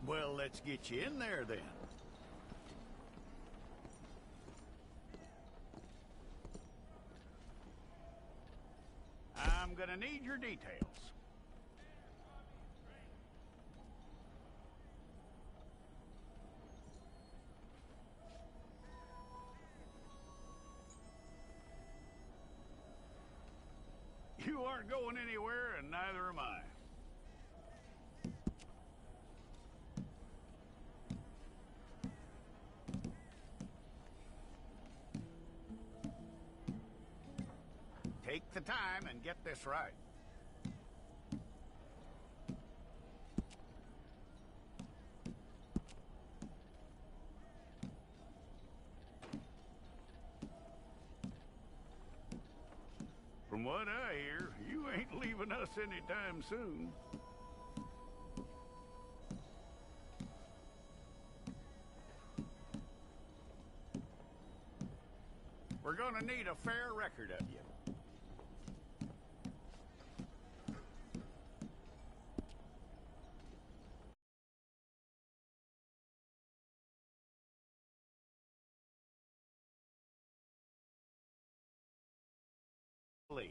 Well, let's get you in there then. I'm gonna need your details. You aren't going anywhere, and neither am I. Take the time and get this right. From what I hear, you ain't leaving us anytime soon. We're gonna need a fair record of you. Leave.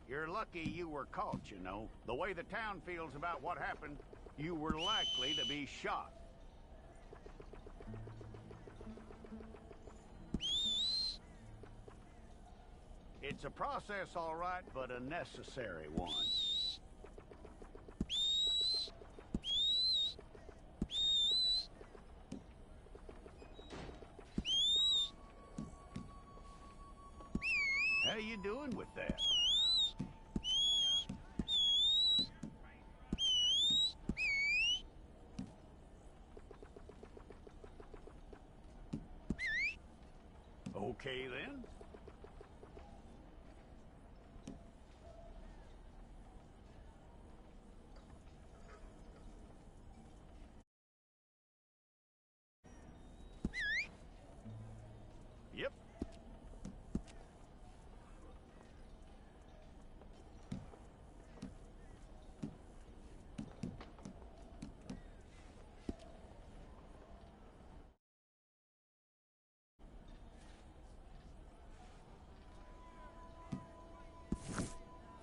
You're lucky you were caught, you know. The way the town feels about what happened, you were likely to be shot. It's a process, all right, but a necessary one. How you doing with that? Okay, then. Yep.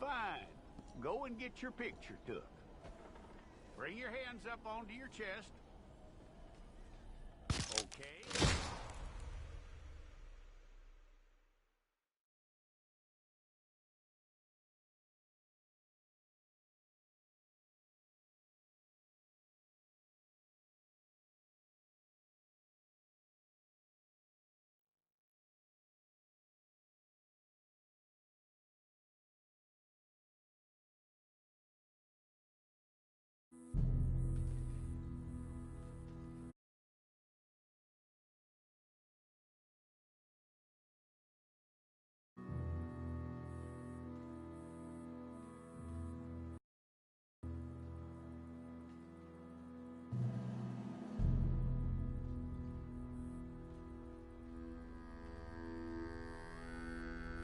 Fine. Go and get your picture took. Bring your hands up onto your chest. Okay.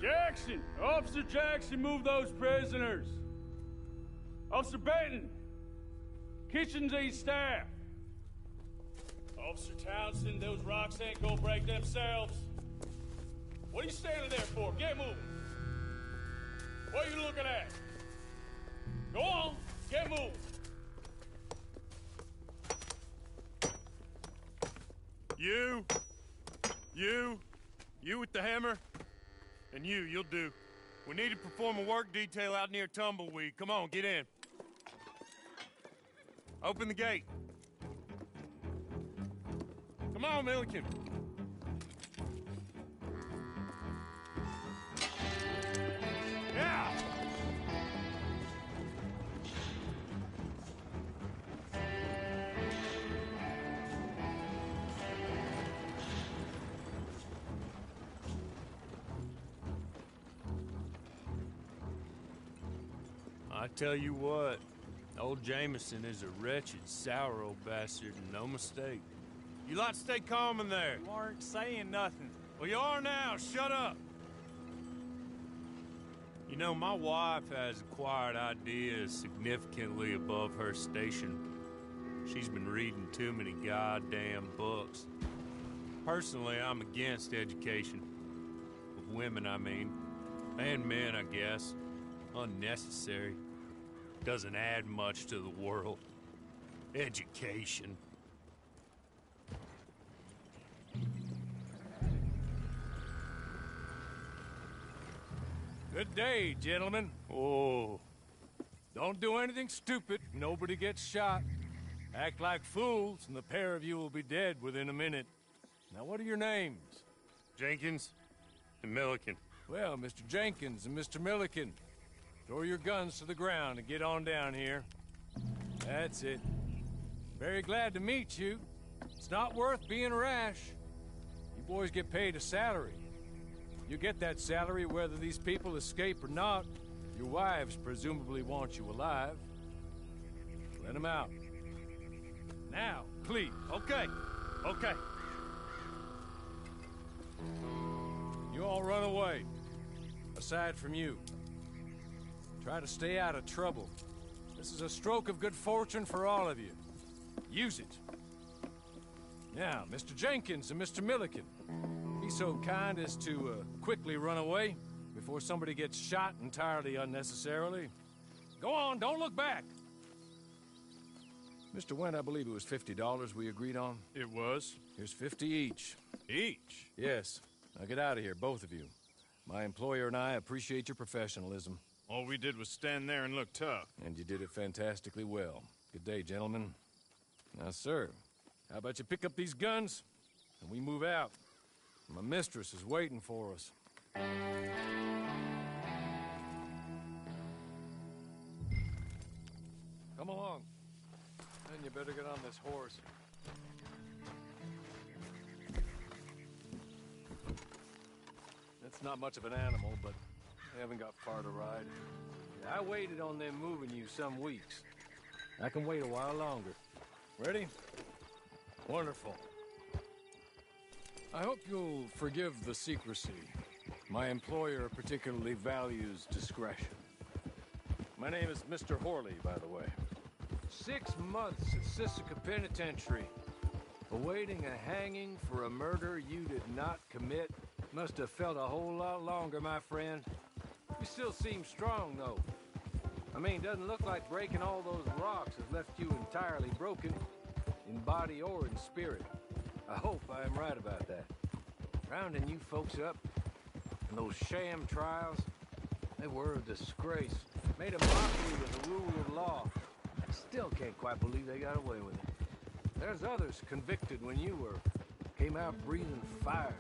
Jackson! Officer Jackson, move those prisoners! Officer Benton! Kitchens and staff! Officer Townsend, those rocks ain't gonna break themselves. What are you standing there for? Get moving! What are you looking at? Go on, get moving! You with the hammer? And you'll do. We need to perform a work detail out near Tumbleweed. Come on, get in. Open the gate. Come on, Milliken. Yeah! tell you what, old Jameson is a wretched, sour old bastard, and no mistake. You lot stay calm in there. You aren't saying nothing. Well, you are now. Shut up. You know, my wife has acquired ideas significantly above her station. She's been reading too many goddamn books. Personally, I'm against education. Of women, I mean. And men, I guess. Unnecessary. Doesn't add much to the world. Education. Good day, gentlemen. Oh. Don't do anything stupid. Nobody gets shot. Act like fools, and the pair of you will be dead within a minute. Now, what are your names? Jenkins and Milliken. Well, Mr. Jenkins and Mr. Milliken, throw your guns to the ground and get on down here. That's it. Very glad to meet you. It's not worth being rash. You boys get paid a salary. You get that salary whether these people escape or not. Your wives presumably want you alive. Let them out. Now, please. Okay. Okay. You all run away. Aside from you. Try to stay out of trouble. This is a stroke of good fortune for all of you. Use it. Now, Mr. Jenkins and Mr. Milliken, be so kind as to quickly run away before somebody gets shot entirely unnecessarily. Go on, don't look back. Mr. Wendt, I believe it was $50 we agreed on. It was. Here's 50 each. Each? Yes. Now get out of here, both of you. My employer and I appreciate your professionalism. All we did was stand there and look tough. And you did it fantastically well. Good day, gentlemen. Now, sir, how about you pick up these guns and we move out? My mistress is waiting for us. Come along. Then you better get on this horse. It's not much of an animal, but I haven't got far to ride. I waited on them moving you some weeks. I can wait a while longer. Ready? Wonderful. I hope you'll forgive the secrecy. My employer particularly values discretion. My name is Mr. Horley, by the way. 6 months at Sisika Penitentiary, awaiting a hanging for a murder you did not commit. Must have felt a whole lot longer, my friend. You still seem strong, though. I mean, doesn't look like breaking all those rocks has left you entirely broken, in body or in spirit. I hope I am right about that. Rounding you folks up, and those sham trials, they were a disgrace. Made a mockery of the rule of law. I still can't quite believe they got away with it. There's others convicted when you were. Came out breathing fire.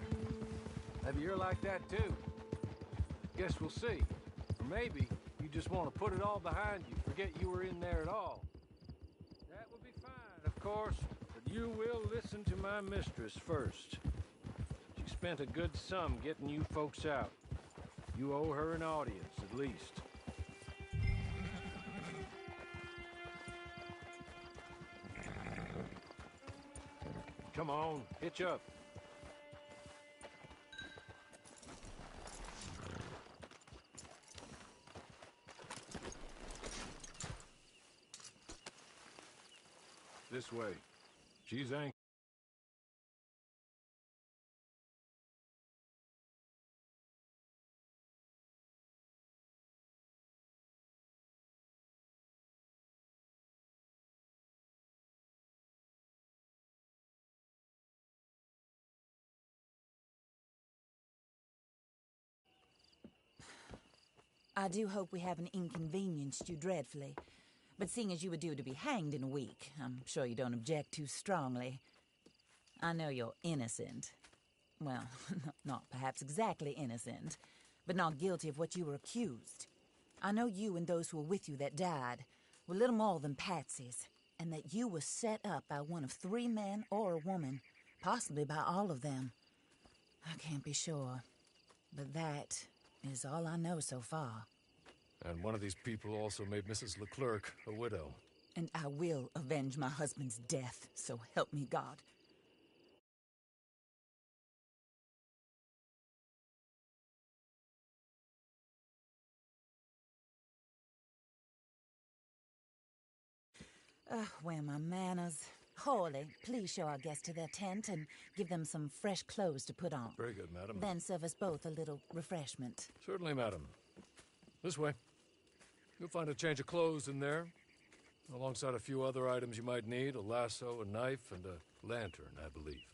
Maybe you're like that too. Guess we'll see. Or maybe you just want to put it all behind you, forget you were in there at all. That would be fine, of course, but you will listen to my mistress first. She spent a good sum getting you folks out. You owe her an audience, at least. Come on, hitch up. This way. She's anxious. I do hope we haven't inconvenienced you dreadfully. But seeing as you were due to be hanged in a week, I'm sure you don't object too strongly. I know you're innocent. Well, not perhaps exactly innocent, but not guilty of what you were accused. I know you and those who were with you that died were little more than patsies, and that you were set up by one of 3 men or a woman, possibly by all of them. I can't be sure, but that is all I know so far. And one of these people also made Mrs. Leclerc a widow. And I will avenge my husband's death, so help me God. Where are my manners? Hawley, please show our guests to their tent and give them some fresh clothes to put on. Very good, madam. Then serve us both a little refreshment. Certainly, madam. This way. You'll find a change of clothes in there, alongside a few other items you might need, a lasso, a knife, and a lantern, I believe.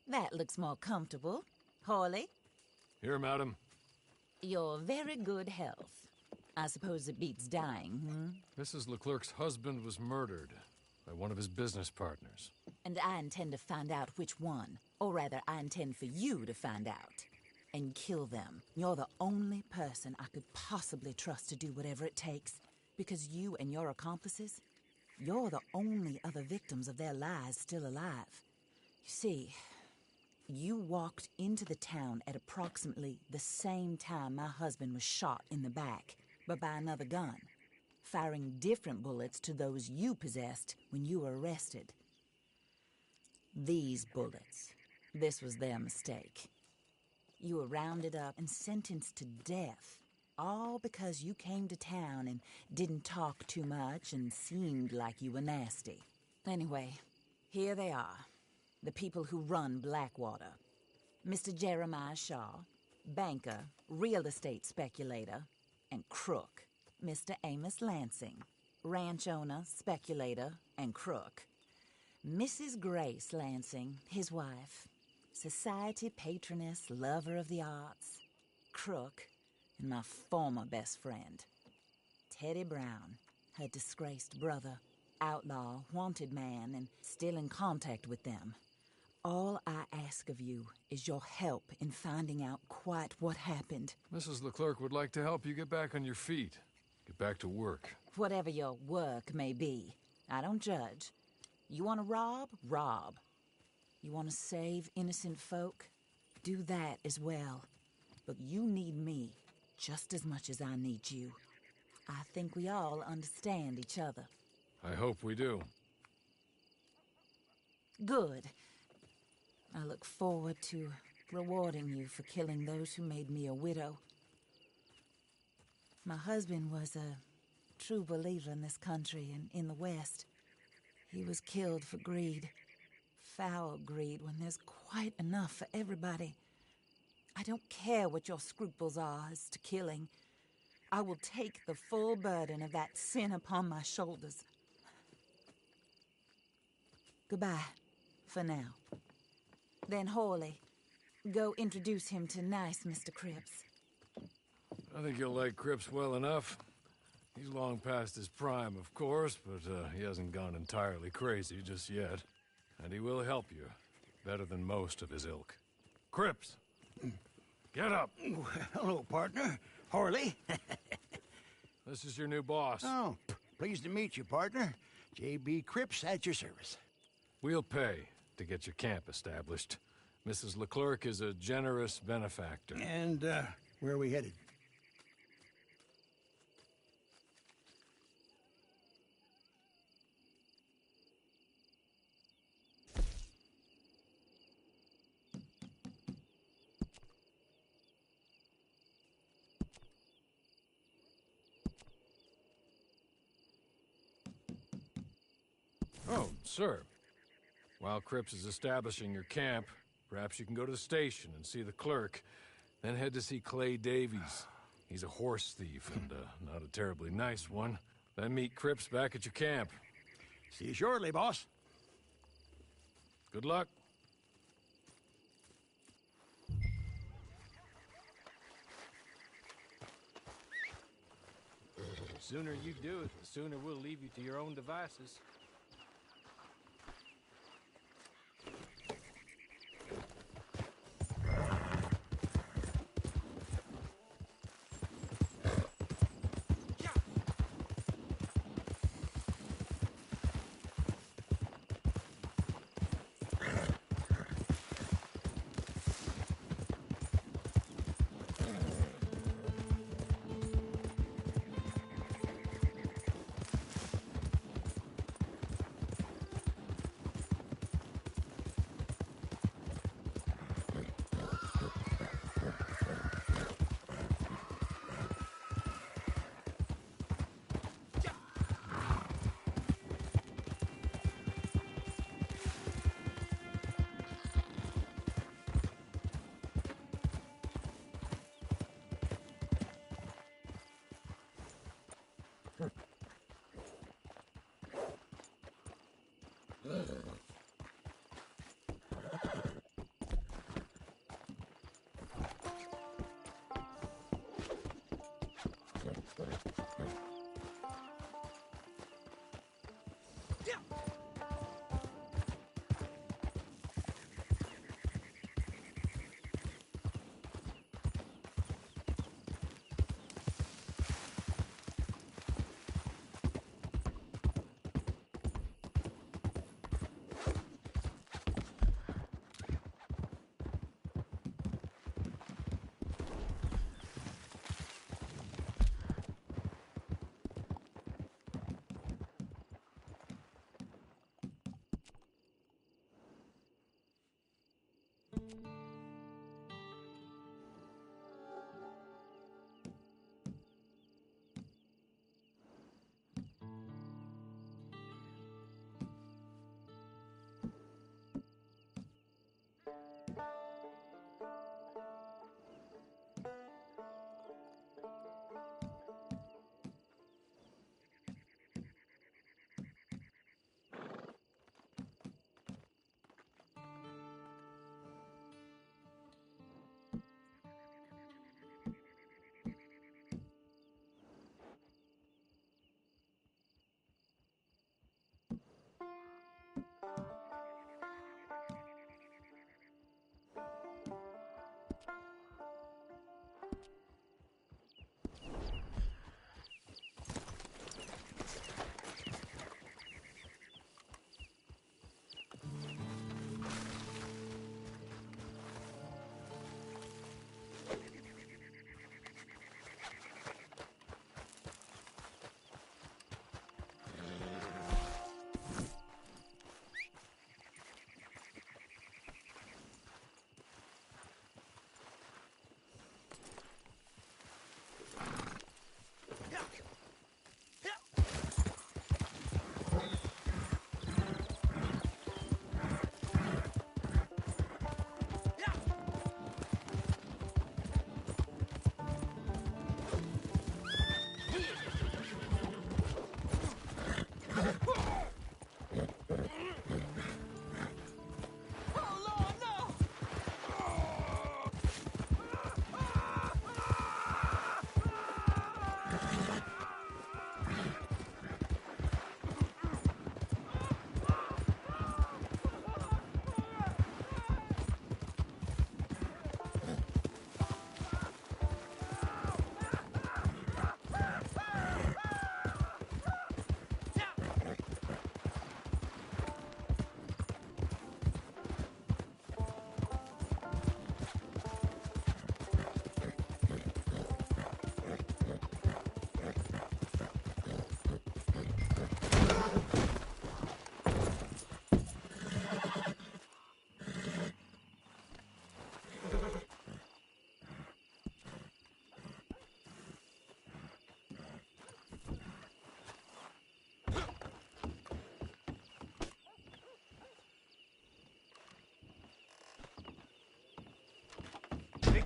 That looks more comfortable. Hawley, Here, madam. your very good health. I suppose it beats dying, Mrs. Leclerc's husband was murdered by one of his business partners. And I intend to find out which one. Or rather, I intend for you to find out. And kill them. You're the only person I could possibly trust to do whatever it takes. Because you and your accomplices, you're the only other victims of their lies still alive. You see, you walked into the town at approximately the same time my husband was shot in the back, but by another gun, firing different bullets to those you possessed when you were arrested. These bullets, this was their mistake. You were rounded up and sentenced to death, all because you came to town and didn't talk too much and seemed like you were nasty. Anyway, here they are. The people who run Blackwater. Mr. Jeremiah Shaw, banker, real estate speculator, and crook. Mr. Amos Lansing, ranch owner, speculator, and crook. Mrs. Grace Lansing, his wife, society patroness, lover of the arts, crook, and my former best friend. Teddy Brown, her disgraced brother, outlaw, wanted man, and still in contact with them. All I ask of you is your help in finding out quite what happened. Mrs. Leclerc would like to help you get back on your feet. Get back to work. Whatever your work may be, I don't judge. You want to rob? Rob. You want to save innocent folk? Do that as well. But you need me just as much as I need you. I think we all understand each other. I hope we do. Good. I look forward to rewarding you for killing those who made me a widow. My husband was a true believer in this country and in the West. He was killed for greed. Foul greed when there's quite enough for everybody. I don't care what your scruples are as to killing. I will take the full burden of that sin upon my shoulders. Goodbye, for now. Then Hawley, go introduce him to nice Mr. Cripps. I think you'll like Cripps well enough. He's long past his prime, of course, but he hasn't gone entirely crazy just yet. And he will help you, better than most of his ilk. Cripps! Get up! Hello, partner. Harley. This is your new boss. Oh, pleased to meet you, partner. J.B. Cripps at your service. We'll pay to get your camp established. Mrs. Leclerc is a generous benefactor. And, where are we headed? Oh, sir. While Cripps is establishing your camp, perhaps you can go to the station and see the clerk, then head to see Clay Davies. He's a horse thief and not a terribly nice one. Then meet Cripps back at your camp. See you shortly, boss. Good luck. The sooner you do it, the sooner we'll leave you to your own devices.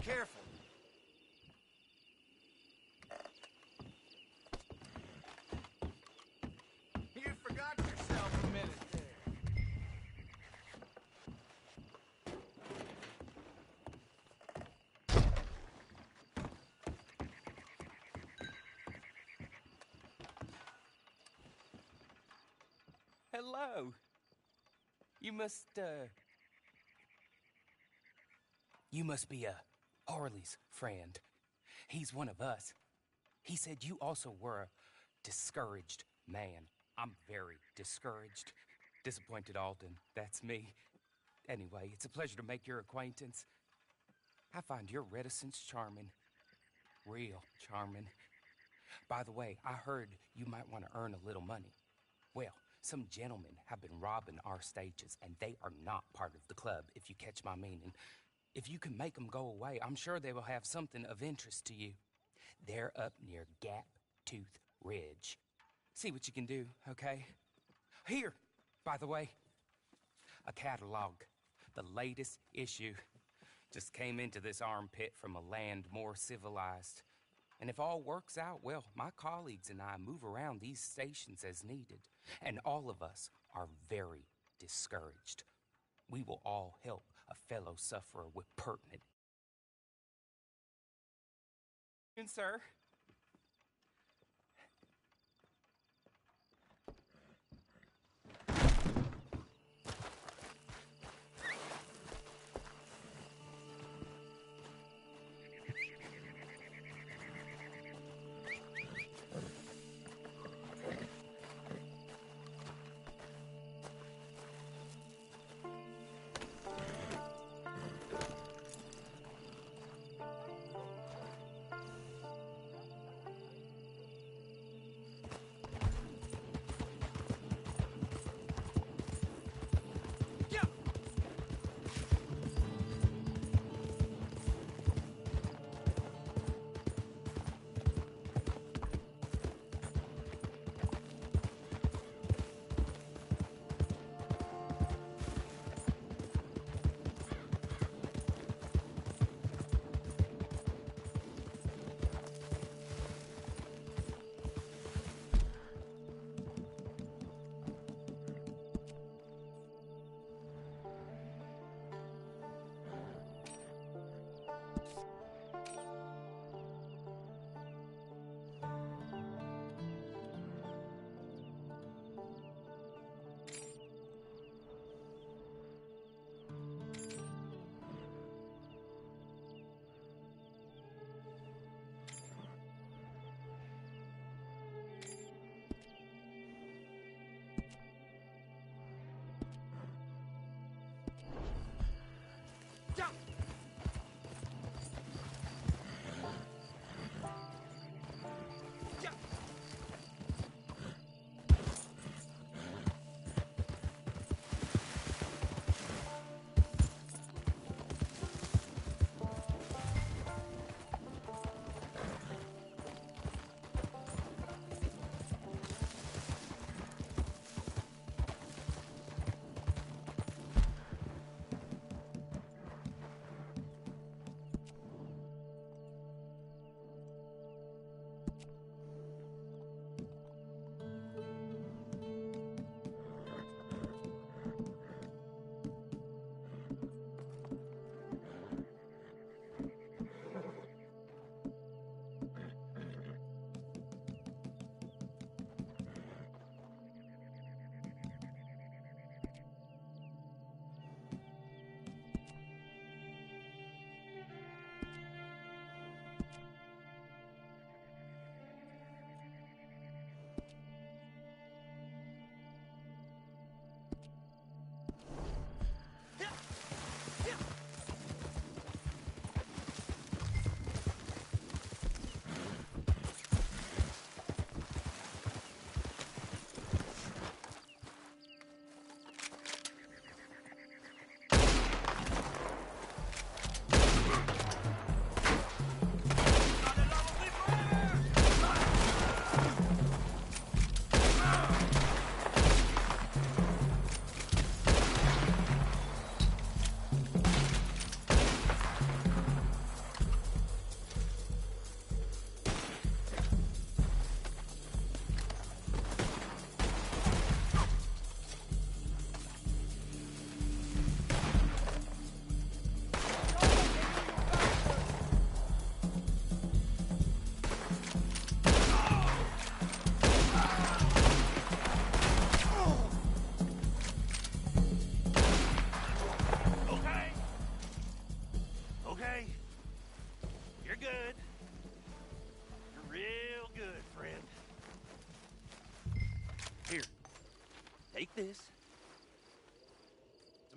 careful. You forgot yourself a minute there. Hello. You must be Harley's friend. He's one of us. He said you also were a discouraged man. I'm very discouraged. Disappointed Alden, that's me. Anyway, it's a pleasure to make your acquaintance. I find your reticence charming. Real charming. By the way, I heard you might want to earn a little money. Well, some gentlemen have been robbing our stages, and they are not part of the club, if you catch my meaning. If you can make them go away, I'm sure they will have something of interest to you. They're up near Gap Tooth Ridge. See what you can do, okay? Here, by the way, a catalog, the latest issue. Just came into this armpit from a land more civilized. And if all works out, well, my colleagues and I move around these stations as needed. And all of us are very discouraged. We will all help a fellow sufferer with pertinent. And sir.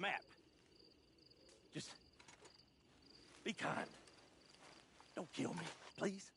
map. Just be kind. Don't kill me, please.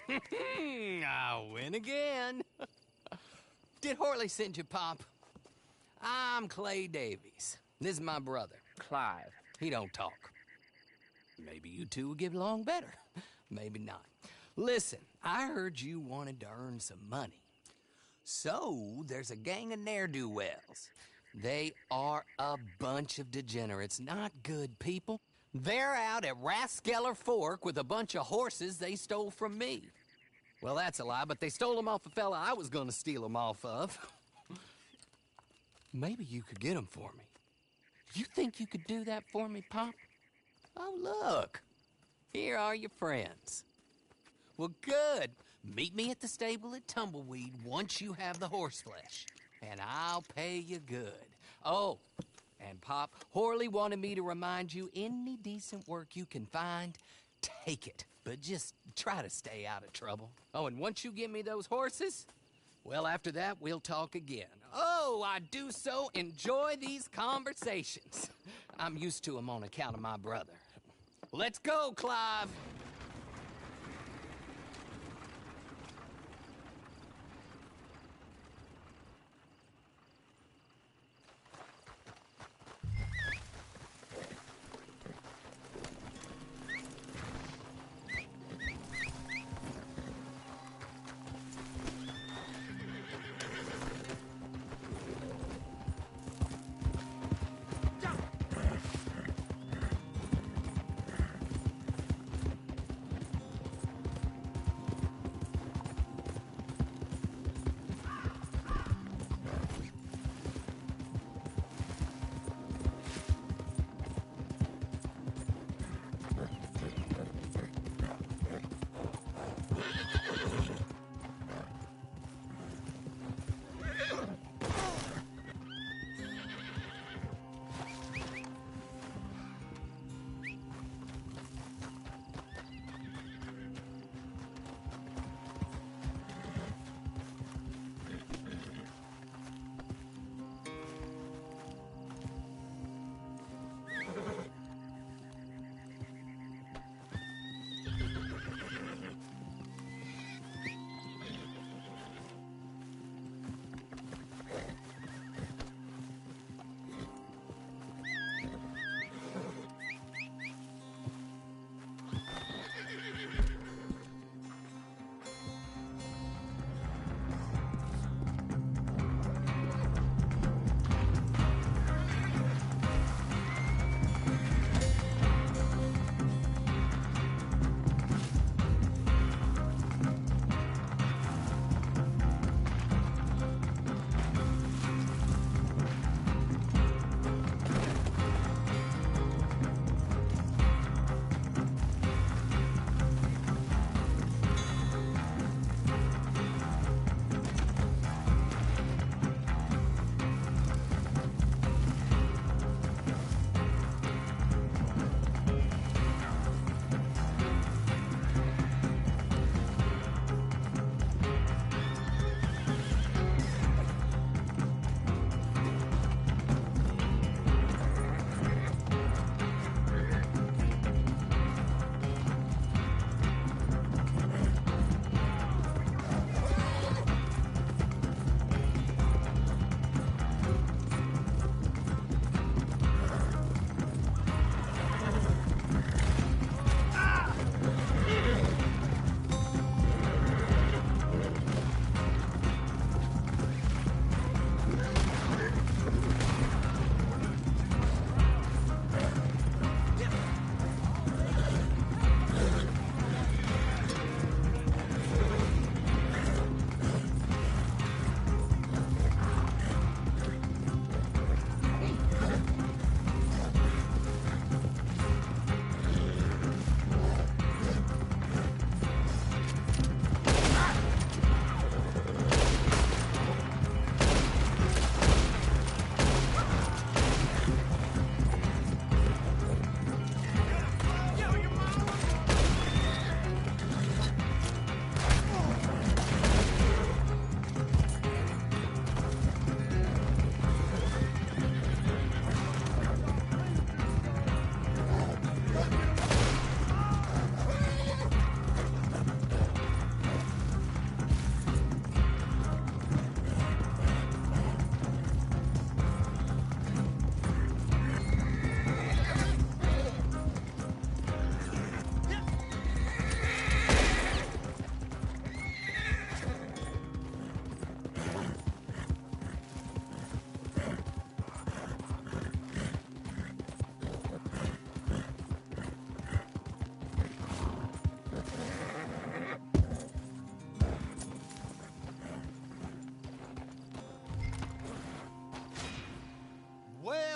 I win again. Did Horley send you, Pop? I'm Clay Davies. This is my brother, Clive. He don't talk. Maybe you two will get along better. Maybe not. Listen, I heard you wanted to earn some money. So, there's a gang of ne'er-do-wells. They are a bunch of degenerates, not good people. They're out at Raskeller Fork with a bunch of horses they stole from me. Well, that's a lie, but they stole them off a fella I was gonna steal them off of. Maybe you could get them for me. You think you could do that for me, Pop? Oh, look. Here are your friends. Well, good. Meet me at the stable at Tumbleweed once you have the horse flesh, and I'll pay you good. Oh, and Pop, Horley wanted me to remind you, any decent work you can find, take it. But just try to stay out of trouble. Oh, and once you give me those horses, well, after that, we'll talk again. Oh, I do so enjoy these conversations. I'm used to them on account of my brother. Let's go, Clive.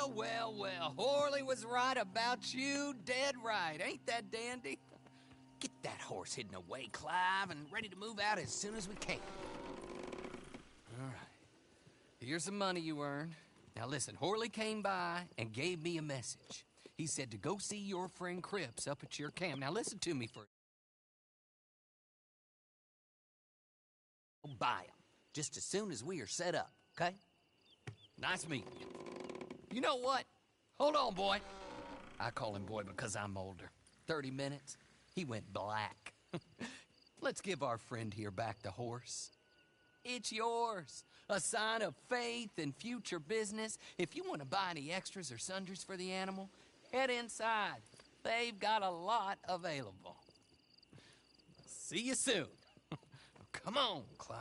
Well, well, well. Horley was right about you, dead right. Ain't that dandy? Get that horse hidden away, Clive, and ready to move out as soon as we can. All right. Here's the money you earned. Now listen, Horley came by and gave me a message. He said to go see your friend Cripps up at your camp. Now listen to me for... Buy him, just as soon as we are set up, okay? Nice meeting you. You know what? Hold on, boy. I call him boy because I'm older. 30 minutes, he went black. Let's give our friend here back the horse. It's yours. A sign of faith and future business. If you want to buy any extras or sundries for the animal, head inside. They've got a lot available. See you soon. Come on, Clive.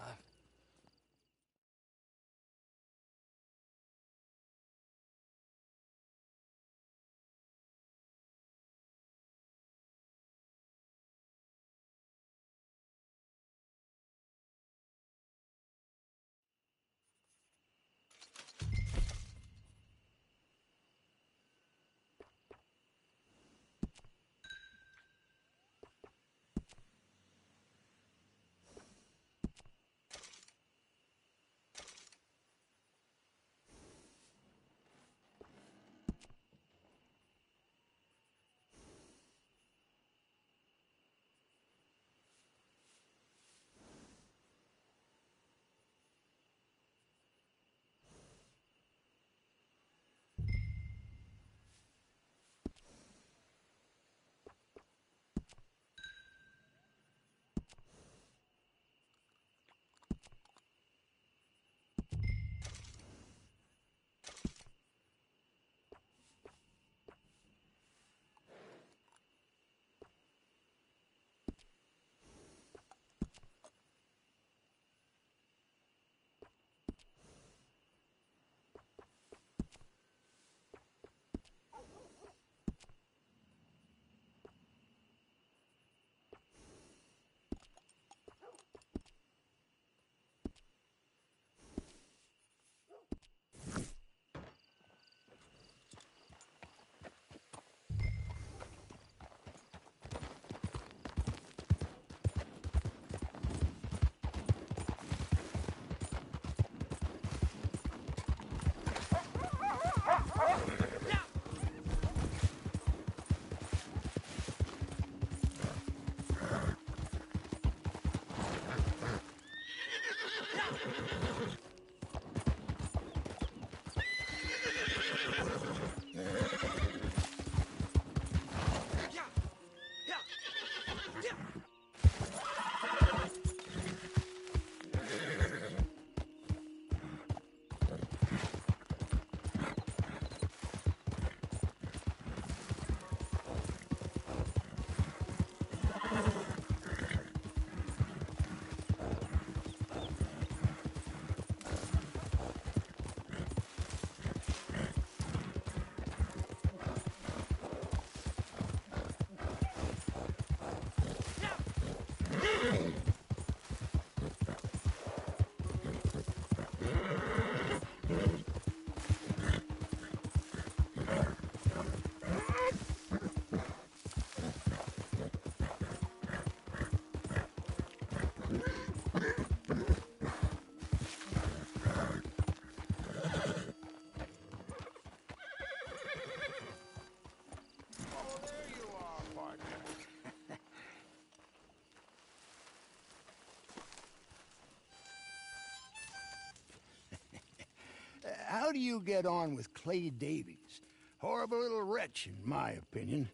How do you get on with Clay Davies? Horrible little wretch, in my opinion.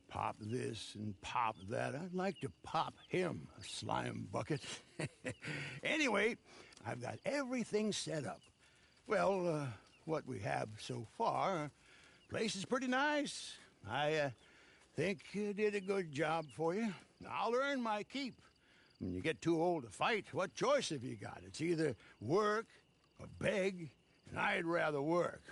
Pop this and pop that. I'd like to pop him, a slime bucket. Anyway, I've got everything set up. Well, what we have so far, place is pretty nice. I think you did a good job for you. I'll earn my keep. When you get too old to fight, what choice have you got? It's either work or beg, and I'd rather work.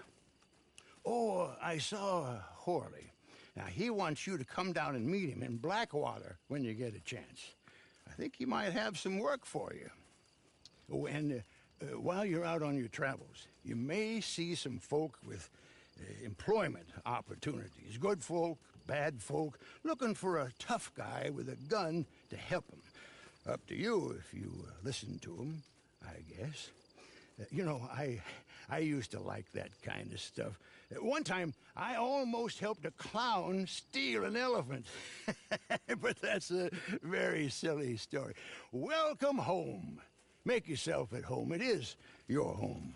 Oh, I saw Horley. Now, he wants you to come down and meet him in Blackwater when you get a chance. I think he might have some work for you. Oh, and while you're out on your travels, you may see some folk with employment opportunities. Good folk, bad folk, looking for a tough guy with a gun to help them. Up to you if you listen to them, I guess. You know, I used to like that kind of stuff. One time, I almost helped a clown steal an elephant. But that's a very silly story. Welcome home. Make yourself at home. It is your home.